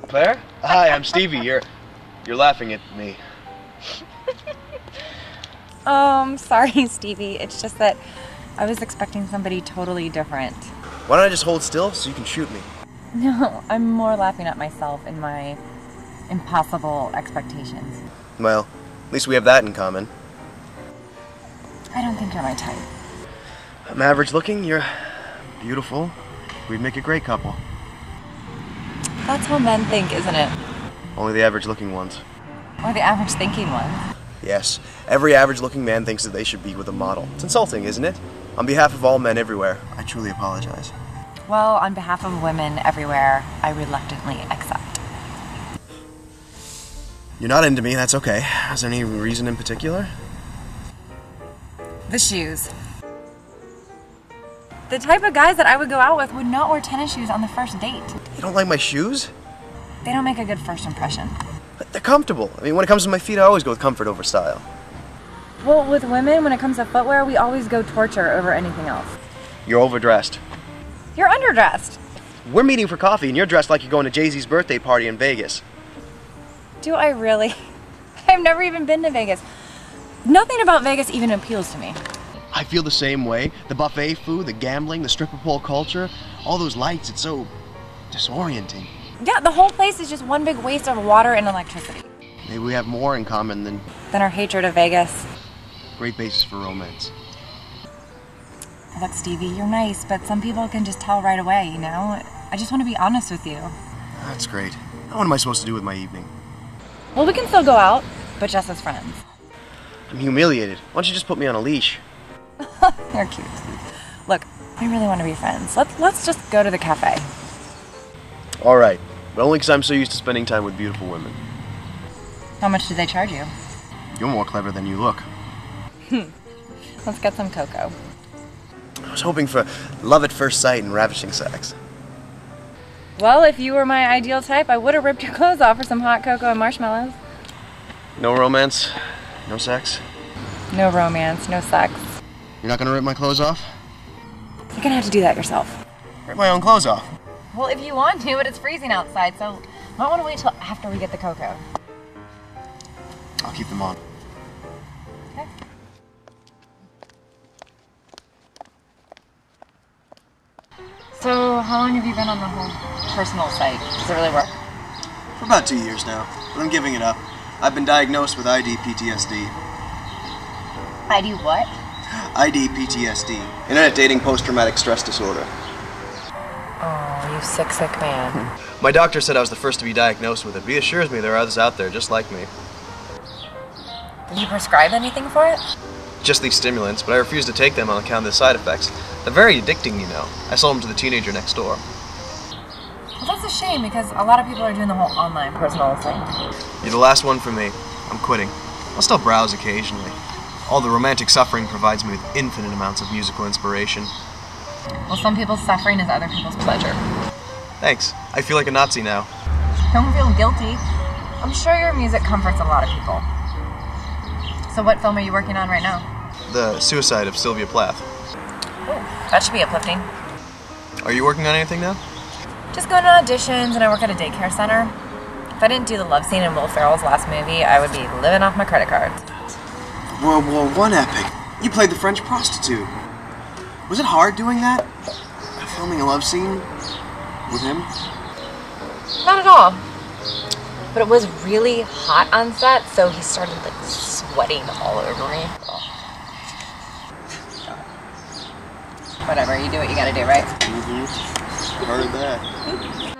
Claire? Hi, I'm Stevie. You're laughing at me. Sorry, Stevie. It's just that I was expecting somebody totally different. Why don't I just hold still so you can shoot me? No, I'm more laughing at myself and my impossible expectations. Well, at least we have that in common. I don't think you're my type. I'm average looking, you're beautiful. We'd make a great couple. That's how men think, isn't it? Only the average looking ones. Or the average thinking ones. Yes, every average looking man thinks that they should be with a model. It's insulting, isn't it? On behalf of all men everywhere, I truly apologize. Well, on behalf of women everywhere, I reluctantly accept. You're not into me, that's okay. Is there any reason in particular? The shoes. The type of guys that I would go out with would not wear tennis shoes on the first date. You don't like my shoes? They don't make a good first impression. But they're comfortable. I mean, when it comes to my feet, I always go with comfort over style. Well, with women, when it comes to footwear, we always go torture over anything else. You're overdressed. You're underdressed. We're meeting for coffee and you're dressed like you're going to Jay-Z's birthday party in Vegas. Do I really? I've never even been to Vegas. Nothing about Vegas even appeals to me. I feel the same way. The buffet food, the gambling, the stripper pole culture, all those lights, it's so disorienting. Yeah, the whole place is just one big waste of water and electricity. Maybe we have more in common than our hatred of Vegas. great basis for romance. Look, Stevie, you're nice, but some people can just tell right away, you know? I just want to be honest with you. That's great. Now what am I supposed to do with my evening? Well, we can still go out, but just as friends. I'm humiliated. Why don't you just put me on a leash? You're cute. Look, I really want to be friends. Let's just go to the cafe. All right, but only because I'm so used to spending time with beautiful women. How much do they charge you? You're more clever than you look. Let's get some cocoa. I was hoping for love at first sight and ravishing sex. Well, if you were my ideal type, I would have ripped your clothes off for some hot cocoa and marshmallows. No romance? No sex? No romance, no sex. You're not gonna rip my clothes off? You're gonna have to do that yourself. Rip my own clothes off. Well, if you want to, but it's freezing outside, so I might want to wait till after we get the cocoa. I'll keep them on. Okay. So, how long have you been on the whole personal site? Does it really work? For about 2 years now, but I'm giving it up. I've been diagnosed with ID PTSD. ID what? ID PTSD. Internet dating post-traumatic stress disorder. Oh, you sick man. My doctor said I was the first to be diagnosed with it, but he assures me there are others out there just like me. Did you prescribe anything for it? Just these stimulants, but I refuse to take them on account of the side effects. They're very addicting, you know. I sold them to the teenager next door. Well, that's a shame because a lot of people are doing the whole online personal thing. You're the last one for me. I'm quitting. I'll still browse occasionally. All the romantic suffering provides me with infinite amounts of musical inspiration. Well, some people's suffering is other people's pleasure. Thanks. I feel like a Nazi now. Don't feel guilty. I'm sure your music comforts a lot of people. So what film are you working on right now? The Suicide of Sylvia Plath. Oh, that should be uplifting. Are you working on anything now? Just going to auditions, and I work at a daycare center. If I didn't do the love scene in Will Ferrell's last movie, I would be living off my credit cards. World War I epic. You played the French prostitute. Was it hard doing that? Filming a love scene with him? Not at all. But it was really hot on set, so he started like sweating all over me. Whatever, you do what you gotta do, right? Mm-hmm. Heard that.